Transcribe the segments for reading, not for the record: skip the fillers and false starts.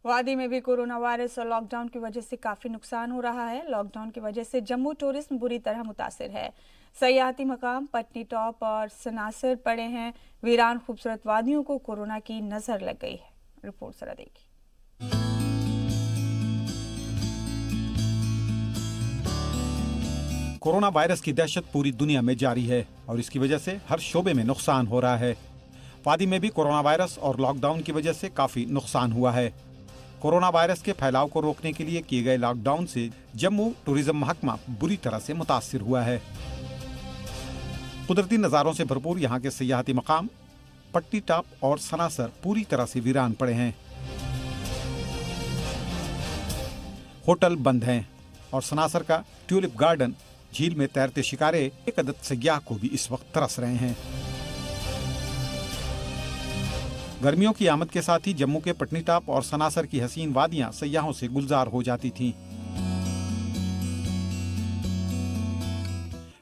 वादी में भी कोरोना वायरस और लॉकडाउन की वजह से काफी नुकसान हो रहा है। लॉकडाउन की वजह से जम्मू टूरिज्म बुरी तरह मुतासिर है। सयाहती मकाम पटनी टॉप और सनासर पड़े हैं। वीरान खूबसूरत वादियों को कोरोना की नजर लग गई है। रिपोर्ट जरा देखिए। कोरोना वायरस की दहशत पूरी दुनिया में जारी है और इसकी वजह से हर शोबे में नुकसान हो रहा है। वादी में भी कोरोना वायरस और लॉकडाउन की वजह से काफी नुकसान हुआ है। कोरोना वायरस के फैलाव को रोकने के लिए किए गए लॉकडाउन से जम्मू टूरिज्म महकमा बुरी तरह से मुतासिर हुआ है। कुदरती नजारों से भरपूर यहाँ के सयाहती मकाम पट्टी टॉप और सनासर पूरी तरह से वीरान पड़े हैं। होटल बंद हैं और सनासर का ट्यूलिप गार्डन, झील में तैरते शिकारे एक अदद सयाह को भी इस वक्त तरस रहे हैं। गर्मियों की आमद के साथ ही जम्मू के पटनी टॉप और सनासर की हसीन वादियां सयाहों से गुलजार हो जाती थीं।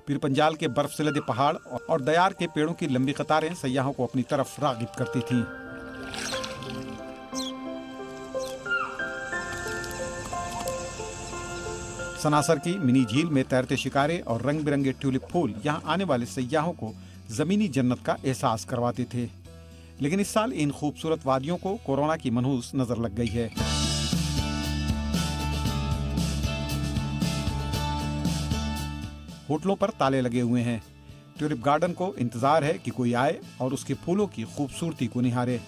पीर पंजाल के बर्फ से लदे पहाड़ और दयार के पेड़ों की लंबी कतारें सयाहों को अपनी तरफ रागिब करती थीं। सनासर की मिनी झील में तैरते शिकारे और रंग बिरंगे ट्यूलिप फूल यहां आने वाले सयाहों को जमीनी जन्नत का एहसास करवाते थे। लेकिन इस साल इन खूबसूरत वादियों को कोरोना की मनहूस नजर लग गई है। होटलों पर ताले लगे हुए हैं। ट्यूलिप गार्डन को इंतजार है कि कोई आए और उसके फूलों की खूबसूरती को निहारे।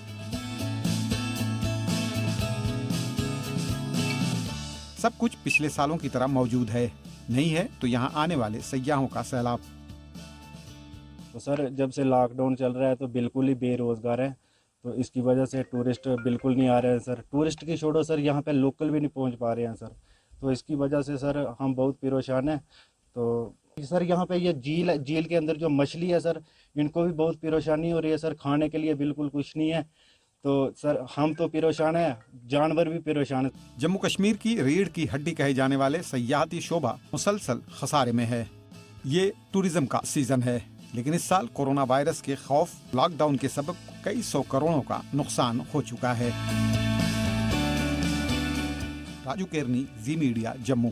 सब कुछ पिछले सालों की तरह मौजूद है। नहीं है तो यहाँ आने वाले सयाहों का सैलाब। तो सर, जब से लॉकडाउन चल रहा है तो बिल्कुल ही बेरोजगार है, तो इसकी वजह से टूरिस्ट बिल्कुल नहीं आ रहे हैं सर। टूरिस्ट की छोड़ो सर, यहाँ पे लोकल भी नहीं पहुँच पा रहे हैं सर। तो इसकी वजह से सर हम बहुत परेशान हैं। तो सर यहाँ पे ये झील के अंदर जो मछली है सर, इनको भी बहुत परेशानी हो रही है सर। खाने के लिए बिल्कुल कुछ नहीं है। तो सर हम तो परेशान हैं, जानवर भी परेशान है। जम्मू कश्मीर की रीढ़ की हड्डी कहे जाने वाले सयाहती शोभा मुसलसल खसारे में है। ये टूरिज्म का सीजन है, लेकिन इस साल कोरोना वायरस के खौफ, लॉकडाउन के सबब कई 100 करोड़ों का नुकसान हो चुका है। राजू केरनी, जी मीडिया, जम्मू।